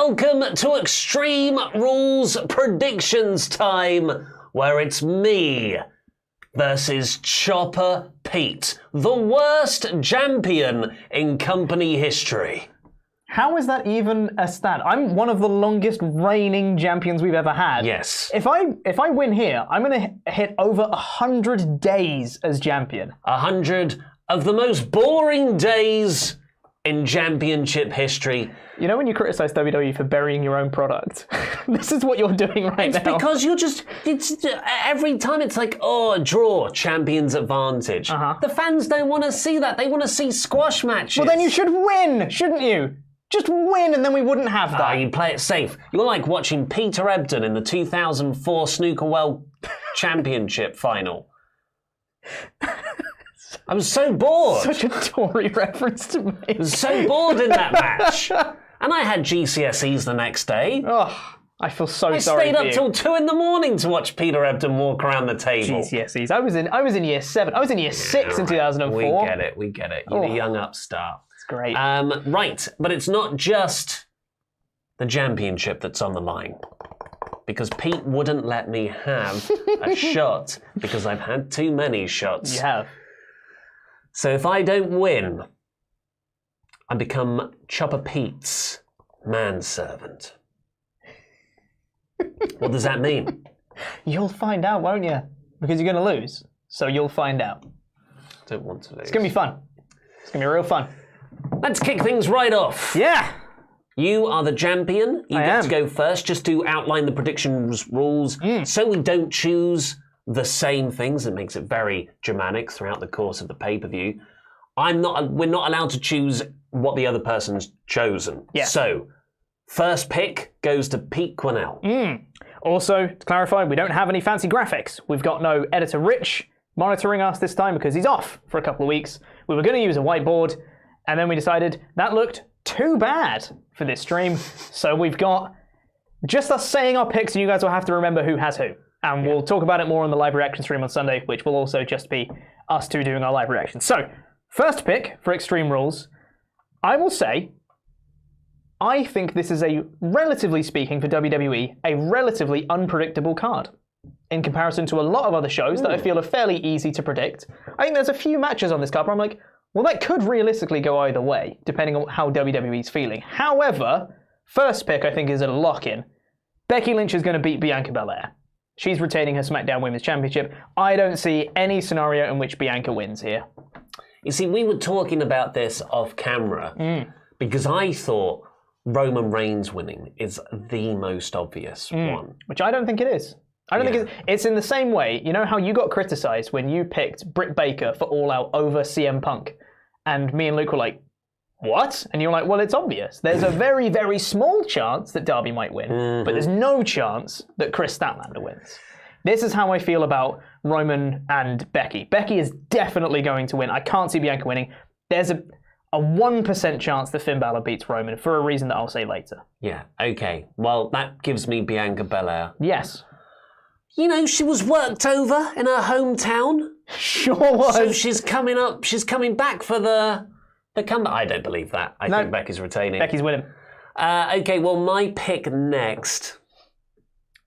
welcome to Extreme Rules Predictions time, where it's me versus Chopper Pete, the worst champion in company history. How is that even a stat? I'm one of the longest reigning champions we've ever had. Yes. If I win here, I'm going to hit over 100 days as champion. 100 of the most boring days in championship history. You know when you criticize WWE for burying your own product? This is what you're doing right now. It's because you're just, every time it's like, oh, a draw, champion's advantage. The fans don't want to see that. They want to see squash matches. Well, then you should win, shouldn't you? Just win and then we wouldn't have that. You play it safe. You're like watching Peter Ebdon in the 2004 Snooker World Championship final. I was so bored. Such a Tory reference to me. I was so bored in that match. And I had GCSEs the next day. Oh, I feel so I sorry stayed for up till 2 a.m. to watch Peter Ebdon walk around the table. GCSEs. I was in year 7. I was in year 6 in 2004. We get it. You're a young upstart. It's great. Right, but it's not just the championship that's on the line. Because Pete wouldn't let me have a shot because I've had too many shots. You have. So if I don't win, I become Chopper Pete's manservant. What does that mean? You'll find out, won't you? Because you're going to lose. So you'll find out. I don't want to lose. It's going to be fun. It's going to be real fun. Let's kick things right off. Yeah. You are the champion. You get to go first, just to outline the predictions rules so we don't choose the same things. It makes it very dramatic throughout the course of the pay-per-view. We're not allowed to choose what the other person's chosen. Yeah. So, first pick goes to Pete Quinnell. Also, to clarify, we don't have any fancy graphics. We've got no editor Rich monitoring us this time because he's off for a couple of weeks. We were going to use a whiteboard, and then we decided that looked too bad for this stream. So we've got just us saying our picks, and you guys will have to remember who has who. And we'll talk about it more on the live reaction stream on Sunday, which will also just be us two doing our live reaction. So, first pick for Extreme Rules, I will say, I think this is relatively speaking for WWE, a relatively unpredictable card. In comparison to a lot of other shows that I feel are fairly easy to predict. I think there's a few matches on this card where I'm like, well, that could realistically go either way, depending on how WWE's feeling. However, first pick I think is a lock-in. Becky Lynch is going to beat Bianca Belair. She's retaining her SmackDown Women's Championship. I don't see any scenario in which Bianca wins here. You see, we were talking about this off camera because I thought Roman Reigns winning is the most obvious one. Which I don't think it is. I don't think it's in the same way. You know how you got criticised when you picked Britt Baker for All Out over CM Punk? And me and Luke were like, what? And you're like, well, it's obvious. There's a very, very small chance that Darby might win, but there's no chance that Chris Statlander wins. This is how I feel about Roman and Becky. Becky is definitely going to win. I can't see Bianca winning. There's a 1% chance that Finn Balor beats Roman for a reason that I'll say later. Yeah, okay. Well, that gives me Bianca Belair. Yes. You know, she was worked over in her hometown. Sure was. So she's coming back for the comeback. I don't believe that. I think Becky's retaining. Becky's winning. Okay, well, my pick next.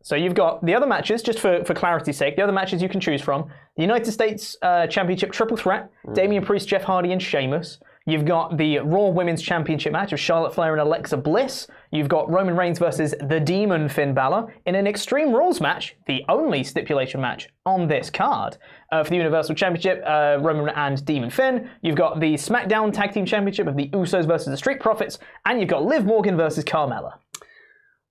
So you've got the other matches, just for clarity's sake, the other matches you can choose from. The United States Championship Triple Threat, Damian Priest, Jeff Hardy, and Sheamus. You've got the Raw Women's Championship match of Charlotte Flair and Alexa Bliss. You've got Roman Reigns versus the Demon Finn Balor in an Extreme Rules match, the only stipulation match on this card. For the Universal Championship, Roman and Demon Finn. You've got the SmackDown Tag Team Championship of the Usos versus the Street Profits. And you've got Liv Morgan versus Carmella.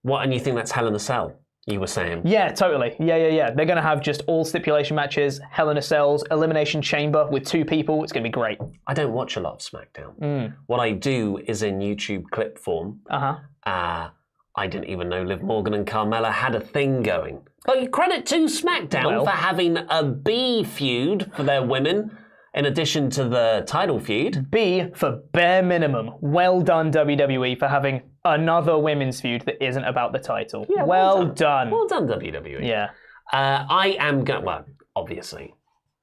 What, and you think that's Hell in a Cell? You were saying. Yeah, totally. Yeah. They're going to have just all stipulation matches, Hell in a Cells, Elimination Chamber with 2 people. It's going to be great. I don't watch a lot of SmackDown. What I do is in YouTube clip form. I didn't even know Liv Morgan and Carmella had a thing going. But credit to SmackDown for having a B feud for their women, in addition to the title feud. B for bare minimum. Well done, WWE, for having another women's feud that isn't about the title. Yeah, well done. Well done, WWE. Yeah. I am going, well, obviously,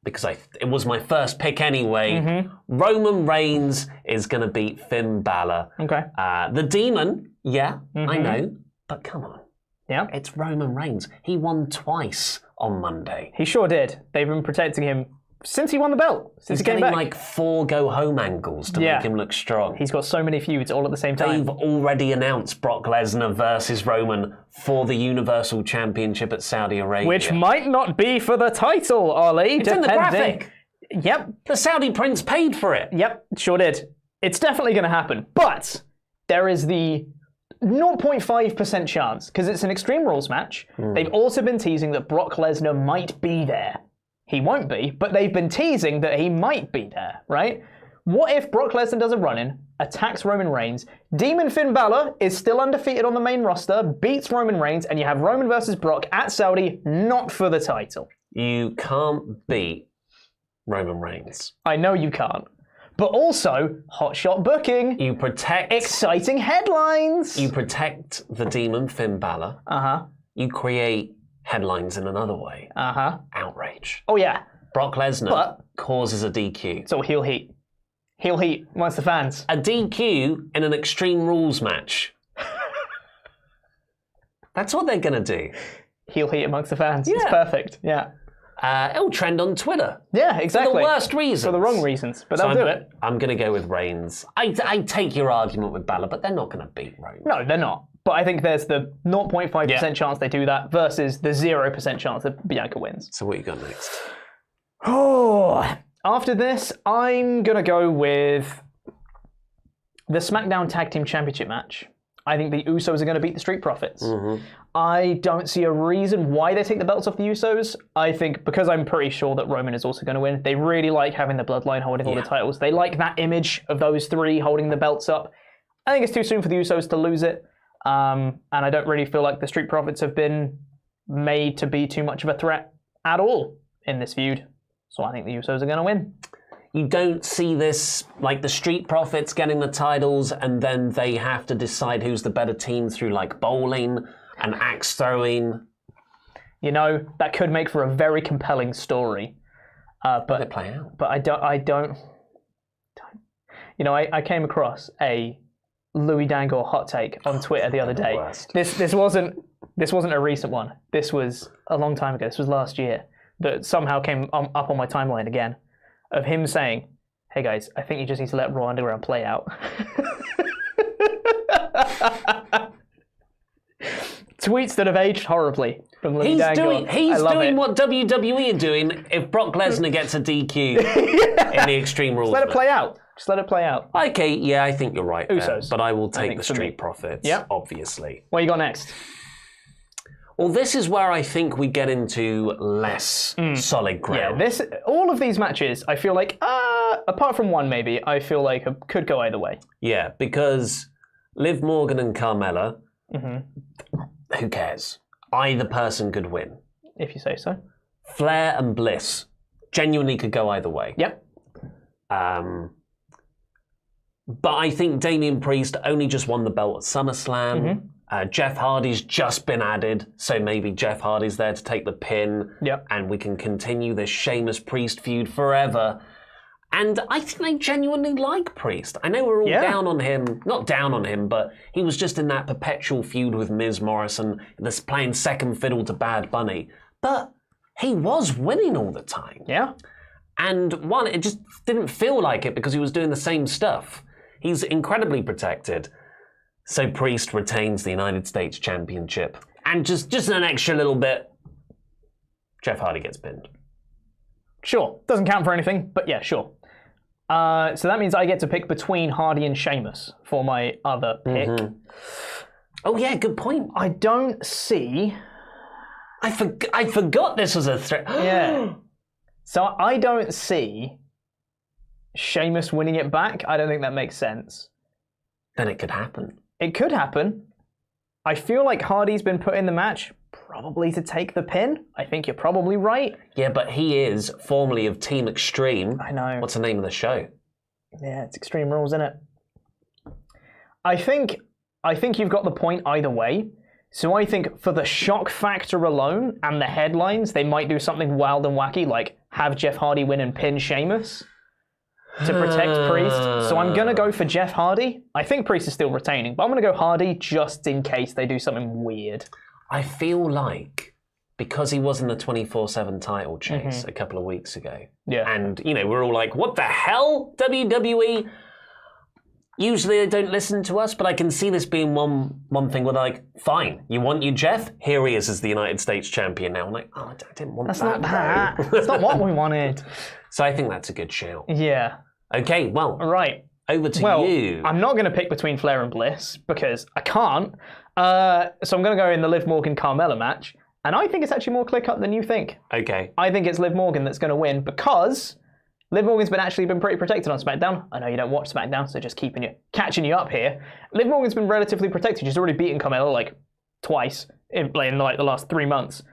because it was my first pick anyway. Roman Reigns is going to beat Finn Balor. Okay. The Demon, I know, but come on. Yeah. It's Roman Reigns. He won twice on Monday. He sure did. They've been protecting him since he won the belt. Since he came back. He's getting like 4 go-home angles to make him look strong. He's got so many feuds all at the same time. They've already announced Brock Lesnar versus Roman for the Universal Championship at Saudi Arabia. Which might not be for the title, Ollie. It's in the graphic. Yep. The Saudi prince paid for it. Yep, sure did. It's definitely going to happen. But there is the 0.5% chance, because it's an Extreme Rules match. They've also been teasing that Brock Lesnar might be there. He won't be, but they've been teasing that he might be there, right? What if Brock Lesnar does a run-in, attacks Roman Reigns, Demon Finn Balor is still undefeated on the main roster, beats Roman Reigns, and you have Roman versus Brock at Saudi, not for the title? You can't beat Roman Reigns. I know you can't. But also, hotshot booking. You protect... Exciting headlines. You protect the Demon Finn Balor. You create headlines in another way. Outrage. Oh, yeah. Brock Lesnar causes a DQ. It's all heel heat. Heel heat amongst the fans. A DQ in an Extreme Rules match. That's what they're going to do. Heel heat amongst the fans. Yeah. It's perfect. Yeah. It'll trend on Twitter. Yeah, exactly. For the worst reasons. For the wrong reasons, but they'll do it. I'm going to go with Reigns. I take your argument with Balor, but they're not going to beat Reigns. No, they're not. But I think there's the 0.5% chance they do that versus the 0% chance that Bianca wins. So what you got next? Oh, after this, I'm going to go with the SmackDown Tag Team Championship match. I think the Usos are going to beat the Street Profits. I don't see a reason why they take the belts off the Usos. I think because I'm pretty sure that Roman is also going to win. They really like having the Bloodline holding all the titles. They like that image of those three holding the belts up. I think it's too soon for the Usos to lose it. And I don't really feel like the Street Profits have been made to be too much of a threat at all in this feud. So I think the Usos are going to win. You don't see this, like the Street Profits getting the titles and then they have to decide who's the better team through like bowling and axe throwing. You know, that could make for a very compelling story. But it play out. But I don't. You know, I came across a Louis Dangle hot take on Twitter the other day. This wasn't a recent one. This was a long time ago. This was last year. That somehow came up on my timeline again, of him saying, "Hey guys, I think you just need to let Raw Underground play out." Tweets that have aged horribly from Louis Dangle. He's doing what WWE are doing if Brock Lesnar gets a DQ in the Extreme Rules. Just let it play out. Just let it play out. Okay, yeah, I think you're right. Usos. But I will take the Street Profits, obviously. What you got next? Well, this is where I think we get into less solid ground. Yeah, all of these matches, I feel like, apart from one maybe, I feel like could go either way. Yeah, because Liv Morgan and Carmella, who cares? Either person could win. If you say so. Flair and Bliss genuinely could go either way. Yep. But I think Damian Priest only just won the belt at SummerSlam. Jeff Hardy's just been added, so maybe Jeff Hardy's there to take the pin, and we can continue this Sheamus Priest feud forever. And I think they genuinely like Priest. I know we're all down on him, not down on him, but he was just in that perpetual feud with Miz Morrison, that's playing second fiddle to Bad Bunny. But he was winning all the time. Yeah. And one, it just didn't feel like it because he was doing the same stuff. He's incredibly protected. So Priest retains the United States Championship. And just an extra little bit, Jeff Hardy gets pinned. Sure. Doesn't count for anything, but yeah, sure. So that means I get to pick between Hardy and Sheamus for my other pick. Oh yeah, good point. I don't see... I forgot this was a threat. Yeah. So I don't see Sheamus winning it back. I don't think that makes sense. Then it could happen. It could happen. I feel like Hardy's been put in the match probably to take the pin. I think you're probably right. Yeah, but he is formerly of Team Extreme. I know. What's the name of the show? Yeah, it's Extreme Rules, isn't it? I think you've got the point either way. So I think for the shock factor alone and the headlines, they might do something wild and wacky, like have Jeff Hardy win and pin Sheamus to protect Priest. So I'm going to go for Jeff Hardy. I think Priest is still retaining, but I'm going to go Hardy just in case they do something weird. I feel like because he was in the 24/7 title chase a couple of weeks ago, and, you know, we're all like, what the hell, WWE? Usually they don't listen to us, but I can see this being one thing where they're like, fine, you want your Jeff? Here he is as the United States champion now. I'm like, oh, I didn't want that. That's not that. That's not what we wanted. So I think that's a good shout. Yeah. Okay, well, right. Over to you. I'm not going to pick between Flair and Bliss because I can't. So I'm going to go in the Liv Morgan Carmella match. And I think it's actually more clear-cut than you think. Okay. I think it's Liv Morgan that's going to win because Liv Morgan's been pretty protected on SmackDown. I know you don't watch SmackDown, so just catching you up here. Liv Morgan's been relatively protected. She's already beaten Carmella like twice in like the last 3 months.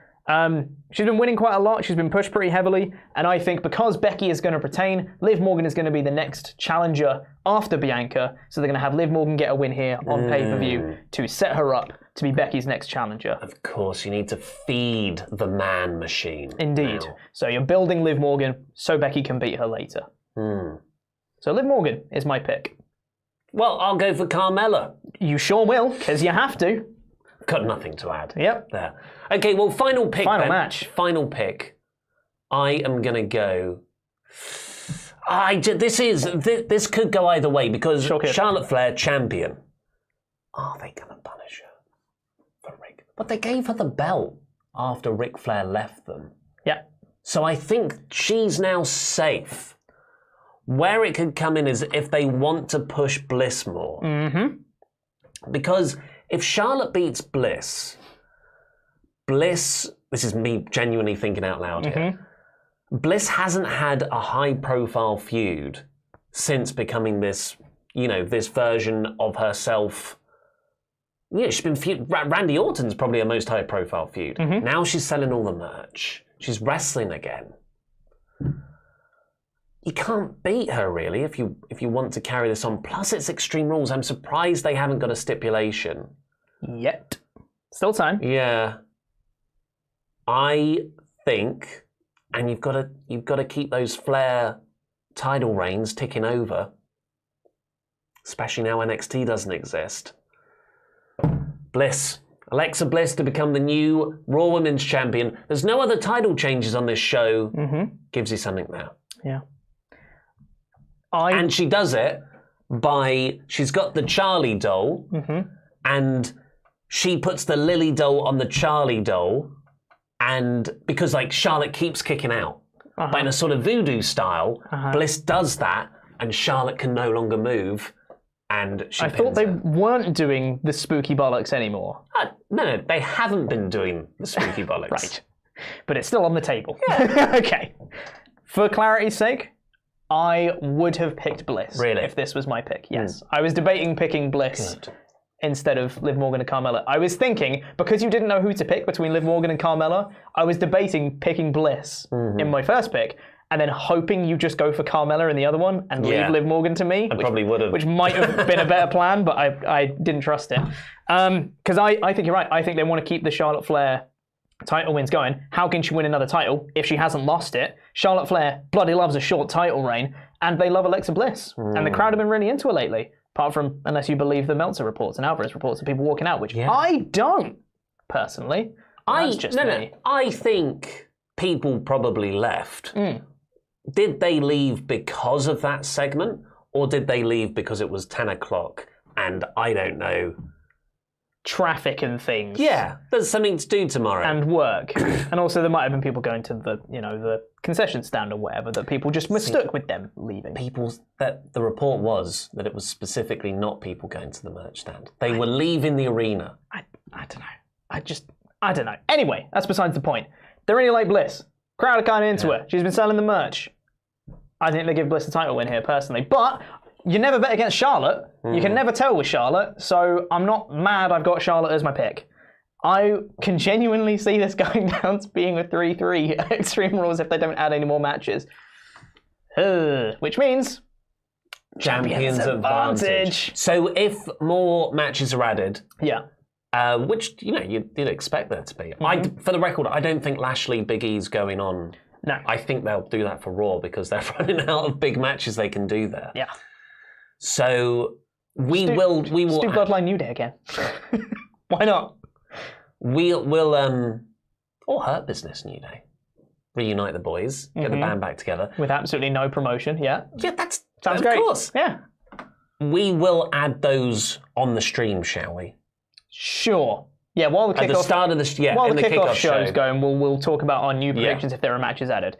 She's been winning quite a lot. She's been pushed pretty heavily. And I think because Becky is going to retain, Liv Morgan is going to be the next challenger after Bianca. So they're going to have Liv Morgan get a win here on pay-per-view to set her up to be Becky's next challenger. Of course, you need to feed the man machine. Indeed. Now. So you're building Liv Morgan so Becky can beat her later. So Liv Morgan is my pick. Well, I'll go for Carmella. You sure will, because you have to. Got nothing to add. Yep. There. Okay, well, final pick. Final match. Final pick. I am going to go... This could go either way because Charlotte Flair, champion. Are they going to punish her for Rick? But they gave her the belt after Ric Flair left them. Yeah. So I think she's now safe. Where it could come in is if they want to push Bliss more. Because if Charlotte beats Bliss, this is me genuinely thinking out loud here, Bliss hasn't had a high-profile feud since becoming this, this version of herself. Yeah, she's been Randy Orton's probably her most high-profile feud. Now she's selling all the merch. She's wrestling again. You can't beat her really if you want to carry this on. Plus, it's Extreme Rules. I'm surprised they haven't got a stipulation yet. Still time. Yeah. I think, and you've got to keep those Flair title reigns ticking over, especially now NXT doesn't exist. Bliss. Alexa Bliss to become the new Raw Women's Champion. There's no other title changes on this show. Gives you something there. Yeah. And she does it by, she's got the Charlie doll, and she puts the Lily doll on the Charlie doll, and because Charlotte keeps kicking out, but in a sort of voodoo style, Bliss does that, and Charlotte can no longer move. And I thought they weren't doing the spooky bollocks anymore. No, they haven't been doing the spooky bollocks. Right. But it's still on the table. Yeah. Okay. For clarity's sake, I would have picked Bliss. Really? If this was my pick, yes. I was debating picking Bliss instead of Liv Morgan and Carmella. I was thinking, because you didn't know who to pick between Liv Morgan and Carmella, I was debating picking Bliss in my first pick, and then hoping you just go for Carmella in the other one and leave Liv Morgan to me. Probably would have. Which might have been a better plan, but I didn't trust it. Because I think you're right. I think they want to keep the Charlotte Flair title wins going. How can she win another title if she hasn't lost it? Charlotte Flair bloody loves a short title reign, and they love Alexa Bliss. And the crowd have been really into her lately. Apart from, unless you believe the Meltzer reports and Alvarez reports of people walking out, which I don't, personally. That's just me. I think people probably left. Did they leave because of that segment, or did they leave because it was 10 o'clock and, I don't know, traffic and things? Yeah, there's something to do tomorrow. And work. And also there might have been people going to the concession stand or whatever, that people just mistook with them leaving. The report was that it was specifically not people going to the merch stand. They were leaving the arena. I don't know. I don't know. Anyway, that's besides the point. They really like Bliss. Crowd are kind of into her. She's been selling the merch. I think they give Bliss a title win here, personally. But you never bet against Charlotte. You can never tell with Charlotte. So I'm not mad I've got Charlotte as my pick. I can genuinely see this going down to being a 3-3 Extreme Rules if they don't add any more matches. Which means Champion's advantage. So if more matches are added... Yeah. Which, you'd expect there to be. For the record, I don't think Lashley Big E's going on No. I think they'll do that for Raw because they're running out of big matches they can do there. Yeah. So we will do Bloodline New Day again. Why not? We'll or Hurt Business New Day. Reunite the boys, get the band back together. With absolutely no promotion, yeah. Yeah, that sounds great. Of course. Yeah. We will add those on the stream, shall we? Sure. Yeah, while the kickoff, at the start of the while in the kickoff show's show. going, we'll talk about our new predictions if there are matches added.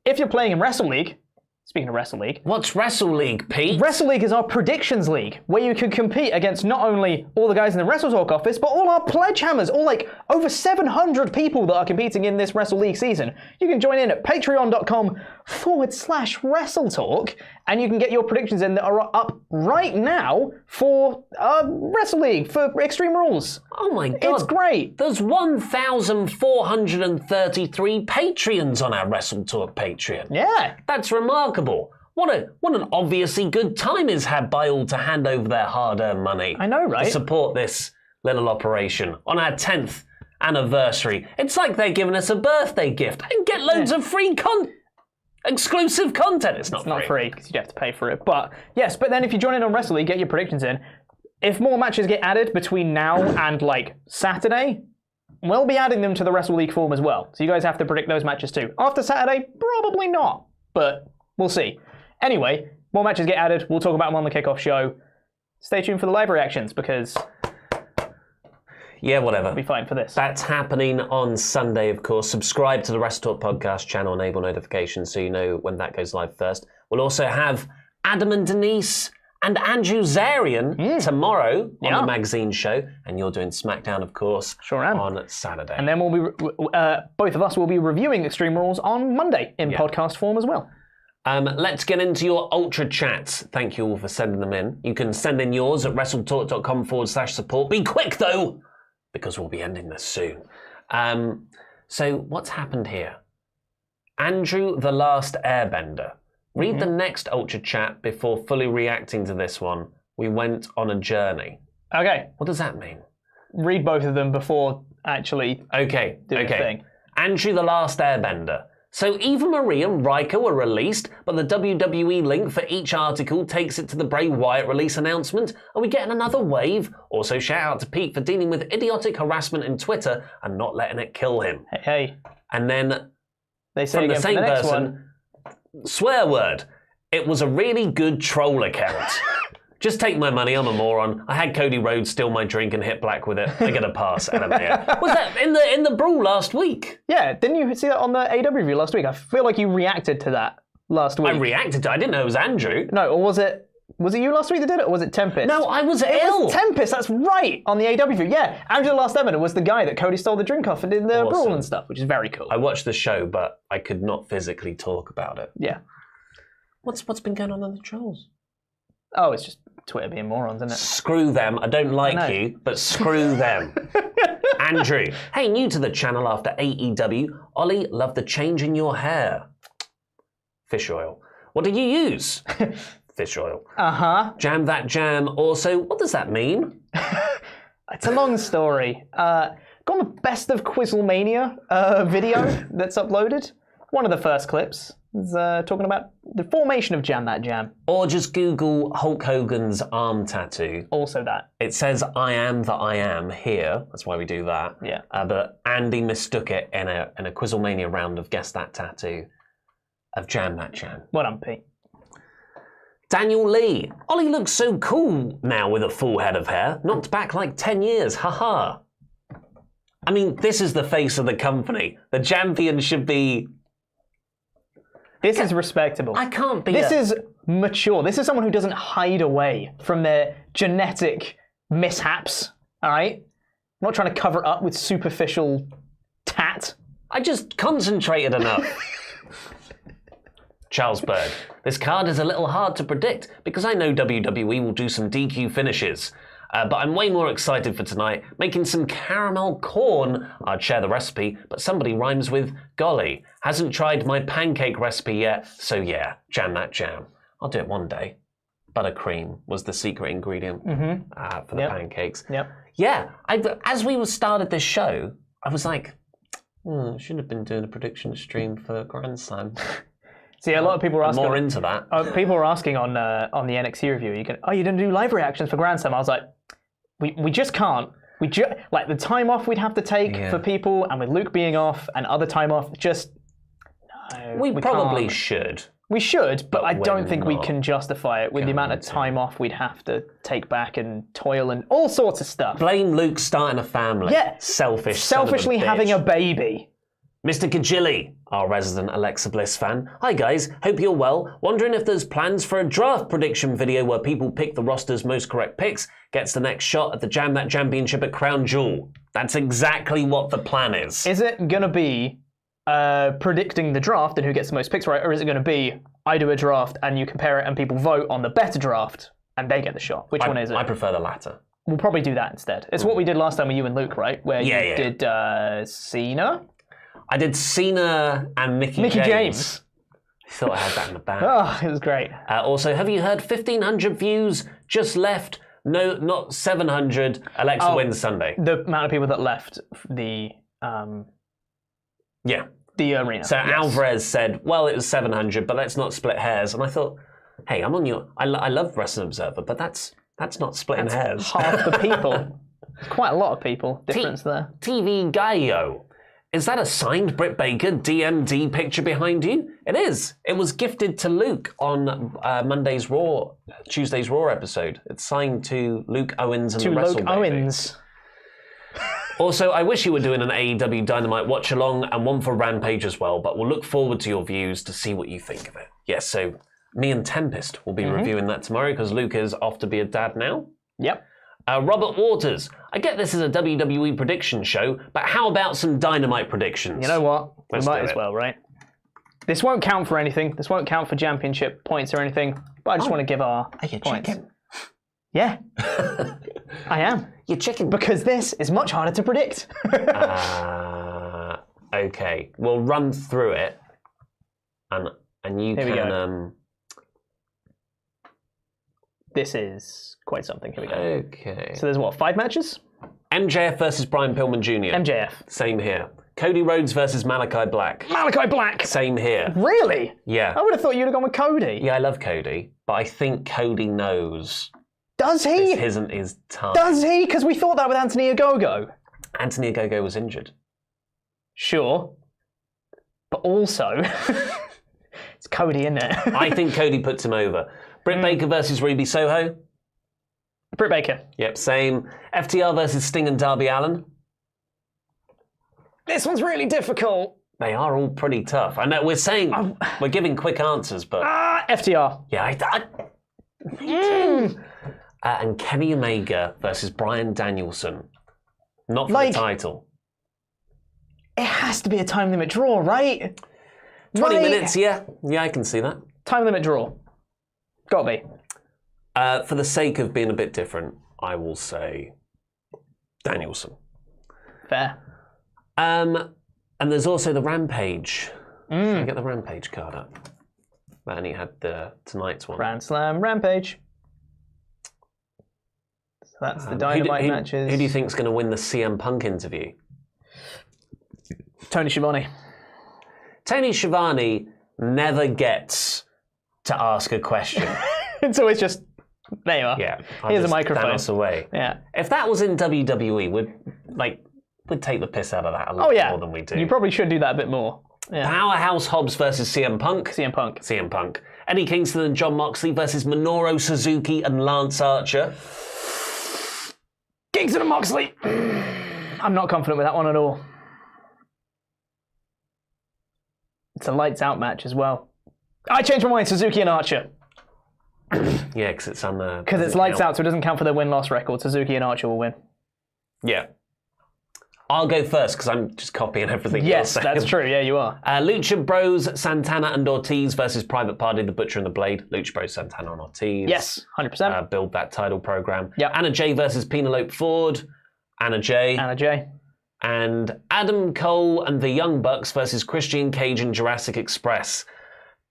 If you're playing in WrestleLeague, speaking of WrestleLeague, what's WrestleLeague, Pete? WrestleLeague is our predictions league, where you can compete against not only all the guys in the WrestleTalk office, but all our pledgehammers, all like over 700 people that are competing in this WrestleLeague season. You can join in at patreon.com/WrestleTalk, and you can get your predictions in that are up right now for WrestleLeague, for Extreme Rules. Oh my God. It's great. There's 1,433 Patreons on our WrestleTalk Patreon. Yeah. That's remarkable. What an obviously good time is had by all to hand over their hard-earned money. I know, right? To support this little operation on our 10th anniversary. It's like they're giving us a birthday gift and get loads of free exclusive content. It's not free because you'd have to pay for it. But yes, but then if you join in on WrestleLeague, get your predictions in. If more matches get added between now and like Saturday, we'll be adding them to the WrestleLeague form as well. So you guys have to predict those matches too. After Saturday, probably not, but we'll see. Anyway, more matches get added. We'll talk about them on the kickoff show. Stay tuned for the live reactions because yeah, whatever. We'll be fine for this. That's happening on Sunday, of course. Subscribe to the WrestleTalk Podcast channel, enable notifications so you know when that goes live first. We'll also have Adam and Denise and Andrew Zarian tomorrow on the magazine show, and you're doing SmackDown, of course, sure am. On Saturday. And then we'll be both of us will be reviewing Extreme Rules on Monday in podcast form as well. Let's get into your Ultrachats. Thank you all for sending them in. You can send in yours at WrestleTalk.com/support. Be quick though, because we'll be ending this soon. So what's happened here? Andrew the Last Airbender. Read the next Ultra Chat before fully reacting to this one. We went on a journey. Okay. What does that mean? Read both of them before actually doing the thing. Andrew the Last Airbender. So Eva Marie and Riker were released, but the WWE link for each article takes it to the Bray Wyatt release announcement. Are we getting another wave? Also, shout out to Pete for dealing with idiotic harassment in Twitter and not letting it kill him. Hey. And then they say from the again same for the next person, one. Swear word. It was a really good troll account. Just take my money, I'm a moron. I had Cody Rhodes steal my drink and hit black with it. I get a pass. LMAO. Was that in the brawl last week? Yeah, didn't you see that on the AW review last week? I feel like you reacted to that last week. I reacted to it. I didn't know it was Andrew. No, or was it you last week that did it, or was it Tempest? No, I was ill. It was Tempest, that's right, on the AW review. Yeah, Andrew the Last Airbender was the guy that Cody stole the drink off and did the brawl and stuff, which is very cool. I watched the show, but I could not physically talk about it. Yeah. What's been going on the trolls? Oh, it's just Twitter being morons, isn't it? Screw them. I don't like you, but screw them. Andrew. Hey, new to the channel after AEW. Ollie, love the change in your hair. Fish oil. What do you use? Fish oil. Uh-huh. Jam that jam. Also, what does that mean? It's a long story. Got the Best of Quizzlemania video that's uploaded. One of the first clips is talking about the formation of Jam That Jam. Or just Google Hulk Hogan's arm tattoo. Also that. It says I am that I am here. That's why we do that. Yeah. But Andy mistook it in a Quizzlemania round of Guess That Tattoo of Jam That Jam. Well done, Pete. Daniel Lee. Ollie looks so cool now with a full head of hair. Knocked back like 10 years. Haha. I mean, this is the face of the company. The champion should be... This is respectable. I can't be. This is mature. This is someone who doesn't hide away from their genetic mishaps. All right? I'm not trying to cover up with superficial tat. I just concentrated enough. Charles Berg. This card is a little hard to predict because I know WWE will do some DQ finishes. But I'm way more excited for tonight, making some caramel corn. I'd share the recipe, but somebody rhymes with golly. Hasn't tried my pancake recipe yet, so yeah, jam that jam. I'll do it one day. Buttercream was the secret ingredient for the pancakes. Yep. Yeah, as we started this show, I was like, Should have been doing a prediction stream for Grand Slam. See, a lot of people are asking. I'm more into that. People are asking on the NXT review. You didn't do live reactions for Grand Slam. I was like, we just can't. Like the time off we'd have to take for people, and with Luke being off and other time off, just no. We probably should. We should, but I don't think we can justify it with the amount of time off we'd have to take back and toil and all sorts of stuff. Blame Luke starting a family. Yeah, selfishly having a baby. Mr. Kajili, our resident Alexa Bliss fan. Hi guys, hope you're well. Wondering if there's plans for a draft prediction video where people pick the roster's most correct picks, gets the next shot at the That Championship at Crown Jewel. That's exactly what the plan is. Is it going to be predicting the draft and who gets the most picks right, or is it going to be I do a draft and you compare it and people vote on the better draft and they get the shot? Which one is it? I prefer the latter. We'll probably do that instead. It's what we did last time with you and Luke, right? Where you did Cena? I did Cena and Mickey James. I thought I had that in the bag. Oh, it was great. Also, have you heard 1,500 views just left? No, not 700. Alexa wins Sunday. The amount of people that left the arena. So Alvarez said, well, it was 700, but let's not split hairs. And I thought, hey, I'm on your... I love Wrestling Observer, but that's not splitting hairs. Half the people. Quite a lot of people. Difference there. TV Gallo. Is that a signed Britt Baker DMD picture behind you? It is. It was gifted to Luke on Tuesday's Raw episode. It's signed to Luke Owens and the WrestleBaby. To Luke Owens. Also, I wish you were doing an AEW Dynamite watch-along and one for Rampage as well, but we'll look forward to your views to see what you think of it. Yes, so me and Tempest will be reviewing that tomorrow because Luke is off to be a dad now. Yep. Robert Waters, I get this is a WWE prediction show, but how about some Dynamite predictions? You know what? We might as well, right? This won't count for anything. This won't count for championship points or anything, but I just want to give our points. Chicken? Yeah. I am. You're chicken. Because this is much harder to predict. Okay. We'll run through it, and you can... This is quite something. Here we go. Okay. So there's what, 5 matches? MJF versus Brian Pillman Jr. MJF. Same here. Cody Rhodes versus Malachi Black. Malachi Black! Same here. Really? Yeah. I would have thought you'd have gone with Cody. Yeah, I love Cody, but I think Cody knows. Does he? This isn't his time. Does he? Because we thought that with Anthony Ogogo. Anthony Ogogo was injured. Sure. But also, it's Cody, isn't it? I think Cody puts him over. Britt Baker versus Ruby Soho. Britt Baker. Yep, same. FTR versus Sting and Darby Allin. This one's really difficult. They are all pretty tough. I know we're giving quick answers, but... FTR. Yeah, and Kenny Omega versus Bryan Danielson. Not for the title. It has to be a time limit draw, right? 20 minutes, yeah. Yeah, I can see that. Time limit draw. Got to be. For the sake of being a bit different, I will say Danielson. Fair. And there's also the Rampage. Should I get the Rampage card up? That only had tonight's one. Grand Slam Rampage. So that's the Dynamite matches. Who do you think's going to win the CM Punk interview? Tony Schiavone. Tony Schiavone never gets to ask a question. It's always just, there you are. Yeah. Here's a microphone. Thanos away. Yeah. If that was in WWE, we'd take the piss out of that a lot more than we do. You probably should do that a bit more. Yeah. Powerhouse Hobbs versus CM Punk. CM Punk. CM Punk. Eddie Kingston and Jon Moxley versus Minoru Suzuki and Lance Archer. Kingston and Moxley. I'm not confident with that one at all. It's a lights out match as well. I changed my mind. Suzuki and Archer. Yeah, because it's on the... Because it's lights out, so it doesn't count for their win-loss record. Suzuki and Archer will win. Yeah. I'll go first because I'm just copying everything. Yes, that's true. Yeah, you are. Lucha Bros, Santana and Ortiz versus Private Party, The Butcher and the Blade. Lucha Bros, Santana and Ortiz. Yes, 100%. Build that title program. Yep. Anna Jay versus Penelope Ford. Anna Jay. And Adam Cole and the Young Bucks versus Christian Cage and Jurassic Express.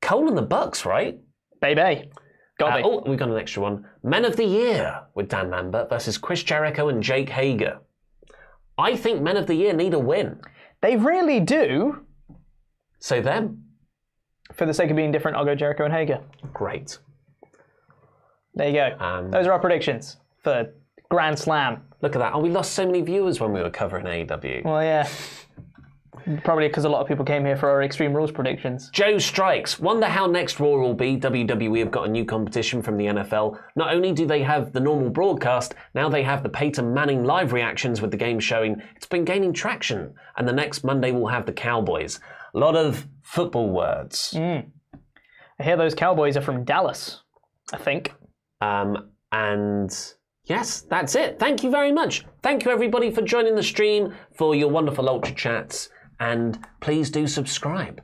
Cole and the Bucks, right? Baby. Oh, we've got an extra one. Men of the Year with Dan Lambert versus Chris Jericho and Jake Hager. I think Men of the Year need a win. They really do. So them. For the sake of being different, I'll go Jericho and Hager. Great. There you go. Those are our predictions for Grand Slam. Look at that. Oh, we lost so many viewers when we were covering AEW. Well, yeah. Probably because a lot of people came here for our Extreme Rules predictions. Joe Strikes. Wonder how next Raw will be. WWE have got a new competition from the NFL. Not only do they have the normal broadcast, now they have the Peyton Manning live reactions with the game showing it's been gaining traction. And the next Monday we'll have the Cowboys. A lot of football words. I hear those Cowboys are from Dallas, I think. And yes, that's it. Thank you very much. Thank you everybody for joining the stream, for your wonderful Ultra Chats. And please do subscribe,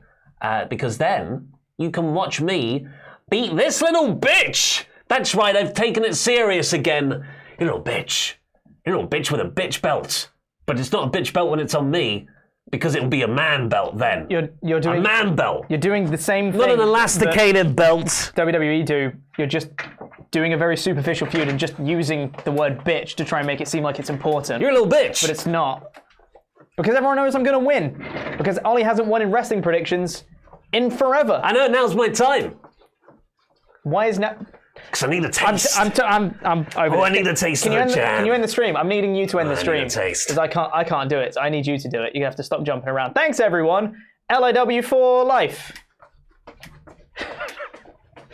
because then you can watch me beat this little bitch. That's right, I've taken it serious again. You little bitch. You little bitch with a bitch belt. But it's not a bitch belt when it's on me, because it'll be a man belt then. You're doing a man belt. You're doing the same thing. Not an elasticated belt. WWE do. You're just doing a very superficial feud and just using the word bitch to try and make it seem like it's important. You're a little bitch. But it's not. Because everyone knows I'm going to win. Because Ollie hasn't won in wrestling predictions in forever. I know, now's my time. Why is now? Because I need a taste. I'm over I need a taste of the jam. Can you end the stream? I'm needing you to end the stream. I need a taste. Because I can't do it. So I need you to do it. You have to stop jumping around. Thanks, everyone. LIW for life.